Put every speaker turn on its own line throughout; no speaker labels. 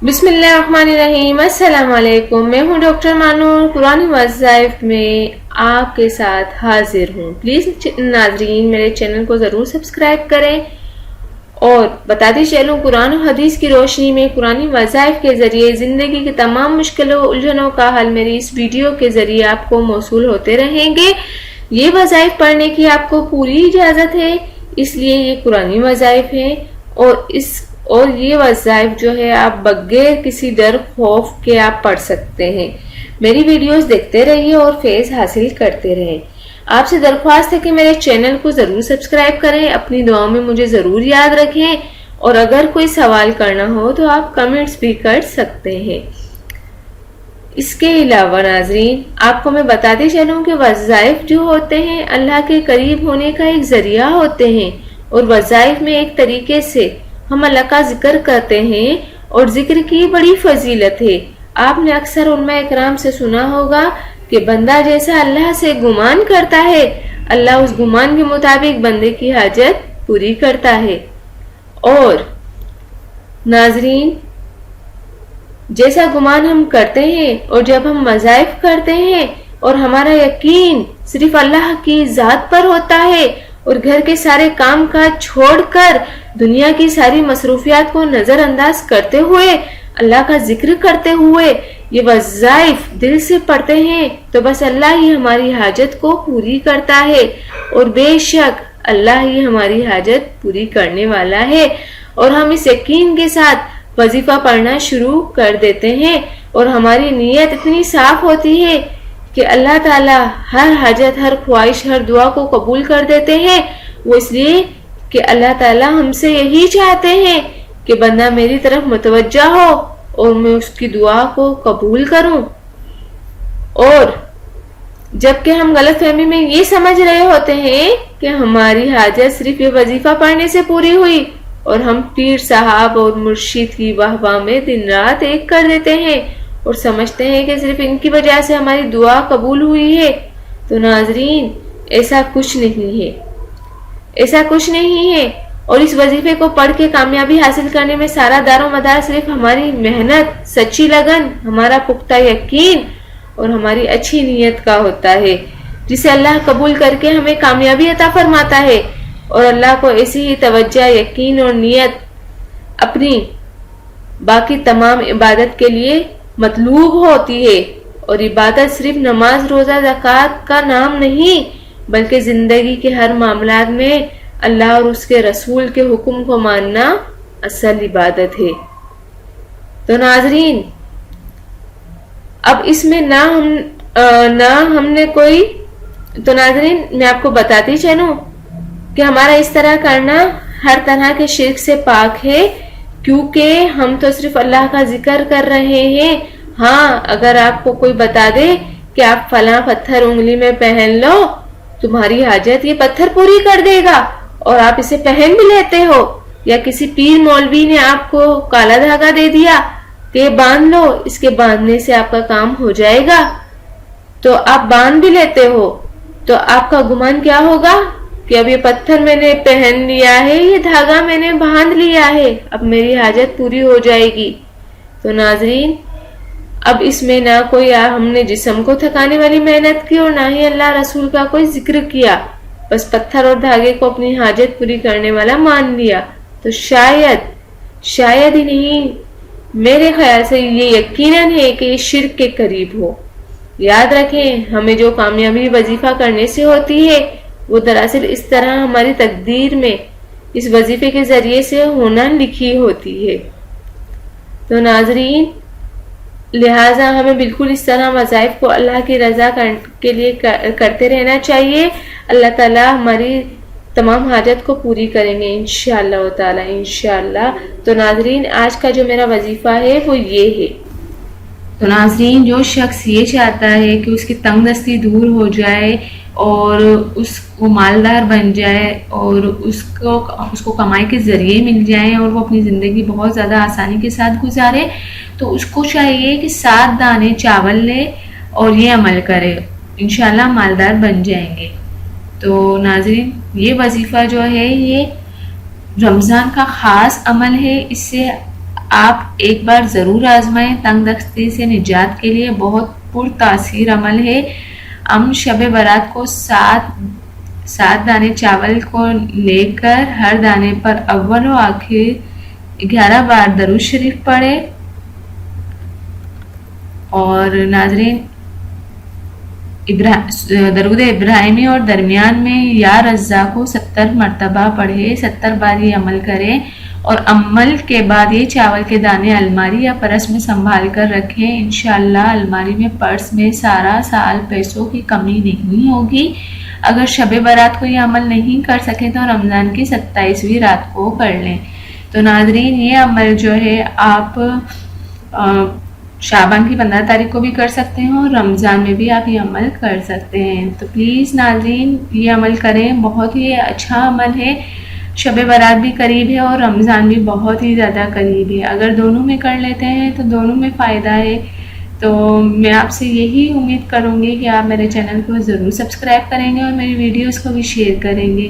बिस्मिल्लाहिर्रहमानिर्रहीम। अस्सलाम वालेकुम। मैं हूँ डॉक्टर मानूर, कुरानी वज़ाइफ में आपके साथ हाजिर हूँ। प्लीज़ नाजरीन मेरे चैनल को ज़रूर सब्सक्राइब करें और बताती चलूँ, कुरान और हदीस की रोशनी में कुरानी वज़ाइफ के ज़रिए ज़िंदगी की तमाम मुश्किलों उलझनों का हल मेरी इस वीडियो के ज़रिए आपको मौसूल होते रहेंगे। ये वज़ाइफ पढ़ने की आपको पूरी इजाज़त है, इसलिए ये कुरानी वज़ाइफ है और ये वज़ाइफ जो है आप बगैर किसी डर खौफ के आप पढ़ सकते हैं। मेरी वीडियोस देखते रहिए और फैज़ हासिल करते रहें। आपसे दरख्वास्त है कि मेरे चैनल को ज़रूर सब्सक्राइब करें, अपनी दुआओं में मुझे ज़रूर याद रखें और अगर कोई सवाल करना हो तो आप कमेंट्स भी कर सकते हैं। इसके अलावा नाजरीन आपको मैं बताते चलूँ कि वज़ाइफ जो होते हैं अल्लाह के करीब होने का एक ज़रिया होते हैं और वज़ाइफ में एक तरीके से हम अल्लाह का जिक्र करते हैं और जिक्र की बड़ी फजीलत है। आपने अक्सर उलमा इकराम से सुना होगा कि बंदा जैसा अल्लाह से गुमान करता है, अल्लाह उस गुमान के मुताबिक बंदे की हाजत पूरी करता है। और नाजरीन जैसा गुमान हम करते हैं और जब हम वज़ाइफ करते हैं और हमारा यकीन सिर्फ अल्लाह की ज़ात पर होता है और घर के सारे काम काज छोड़कर दुनिया की सारी मसरूफियात को नजरअंदाज करते हुए अल्लाह का जिक्र करते हुए ये वज़ाइफ दिल से पढ़ते हैं तो बस अल्लाह ही हमारी हाजत को पूरी करता है और बेशक अल्लाह ही हमारी हाजत पूरी करने वाला है। और हम इस यकीन के साथ वजीफा पढ़ना शुरू कर देते हैं और हमारी नीयत इतनी साफ होती है कि अल्लाह ताला हर हाजत, हर ख्वाहिश, हर दुआ को कबूल कर देते हैं। वो इसलिए कि अल्लाह ताला हमसे यही चाहते हैं कि बंदा मेरी तरफ मुतवज्जा हो और मैं उसकी दुआ को कबूल करूं। और जबकि हम गलतफहमी में ये समझ रहे होते हैं कि हमारी हाजत सिर्फ ये वजीफा पढ़ने से पूरी हुई और हम पीर साहब और मुर्शिद की वाहवाह में दिन रात एक कर देते हैं और समझते हैं कि सिर्फ इनकी वजह से हमारी दुआ कबूल हुई है। तो नाजरीन ऐसा कुछ नहीं है, ऐसा कुछ नहीं है। और इस वजीफे को पढ़ के कामयाबी हासिल करने में सारा दारो मदार सिर्फ हमारी मेहनत, सच्ची लगन, हमारा पुख्ता यकीन और हमारी अच्छी नीयत का होता है, जिसे अल्लाह कबूल करके हमें कामयाबी अता फरमाता है। और अल्लाह को ऐसी ही तवज्जो, यकीन और नीयत अपनी बाकी तमाम इबादत के लिए मतलूब होती है। और इबादत सिर्फ नमाज, रोजा, ज़कात का नाम नहीं बल्कि जिंदगी के हर मामलात में अल्लाह और उसके रसूल के हुक्म को मानना असल इबादत है। तो नाजरीन अब इसमें ना हमने कोई, तो नाजरीन मैं आपको बताती चलूं कि हमारा इस तरह करना हर तरह के शिर्क से पाक है, क्योंकि हम तो सिर्फ अल्लाह का जिक्र कर रहे हैं। हाँ, अगर आपको कोई बता दे कि आप फला पत्थर उंगली में पहन लो, तुम्हारी हाजत ये पत्थर पूरी कर देगा और आप इसे पहन भी लेते हो, या किसी पीर मौलवी ने आपको काला धागा दे दिया कि बांध लो, इसके बांधने से आपका काम हो जाएगा, तो आप बांध भी लेते हो, तो आपका गुमान क्या होगा कि अब ये पत्थर मैंने पहन लिया है, ये धागा मैंने बांध लिया है, अब मेरी हाजत पूरी हो जाएगी। तो नाजरीन अब इसमें ना कोई हमने जिस्म को थकाने वाली मेहनत की और ना ही अल्लाह रसूल का कोई जिक्र किया, बस पत्थर और धागे को अपनी हाजत पूरी करने वाला मान लिया। तो शायद ही नहीं, मेरे ख्याल से ये यकीनन है कि ये शिर्क के करीब हो। याद रखें, हमें जो कामयाबी वजीफा करने से होती है वो दरअसल इस तरह हमारी तकदीर में इस वजीफे के जरिए से होना लिखी होती है। तो नाजरीन लिहाजा हमें बिल्कुल इस तरह वज़ाइफ को अल्लाह की रज़ा के लिए करते रहना चाहिए। अल्लाह ताला हमारी तमाम हाजत को पूरी करेंगे इंशाअल्लाह ताला, इंशाअल्लाह। तो नाजरीन आज का जो मेरा वजीफा है वो ये है। तो नाजरीन जो शख्स ये चाहता है कि उसकी तंग दस्ती दूर हो जाए
اور اس کو مالدار بن جائے اور اس کو کمائی کے ذریعے مل جائیں اور وہ اپنی زندگی بہت زیادہ آسانی کے ساتھ گزارے، تو اس کو چاہیے کہ 7 دانے چاول لے اور یہ عمل کرے، انشاءاللہ مالدار بن جائیں گے۔ تو ناظرین، یہ وظیفہ جو ہے یہ رمضان کا خاص عمل ہے، اس سے آپ ایک بار ضرور آزمائیں، تنگ دستی سے نجات کے لیے بہت پرتاثیر عمل ہے۔ ہم شب برات کو 7 دانے چاول کو لے کر ہر دانے پر اول و آخر 11 بار درود شریف پڑھے۔ اور ناظرین، درود ابراہیمی اور درمیان میں یا رزاق کو 70 مرتبہ پڑھے، 70 بار یہ عمل کریں، اور عمل کے بعد یہ چاول کے دانے الماری یا پرس میں سنبھال کر رکھیں۔ انشاءاللہ الماری میں پرس میں سارا سال پیسوں کی کمی نہیں ہوگی۔ اگر شب برات کو یہ عمل نہیں کر سکیں تو رمضان کی 27ویں رات کو کر لیں۔ تو ناظرین، یہ عمل جو ہے آپ شعبان کی 15 تاریخ کو بھی کر سکتے ہیں اور رمضان میں بھی آپ یہ عمل کر سکتے ہیں۔ تو پلیز ناظرین یہ عمل کریں، بہت ہی اچھا عمل ہے۔ شب برات بھی قریب ہے اور رمضان بھی بہت ہی زیادہ قریب ہے، اگر دونوں میں کر لیتے ہیں تو دونوں میں فائدہ ہے۔ تو میں آپ سے یہی امید کروں گی کہ آپ میرے چینل کو ضرور سبسکرائب کریں گے اور میری ویڈیوز کو بھی شیئر کریں گے۔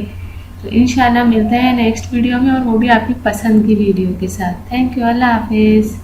تو انشاءاللہ ملتے ہیں نیکسٹ ویڈیو میں، اور وہ بھی آپ کی پسند کی ویڈیو کے ساتھ۔ تھینک یو، اللہ حافظ۔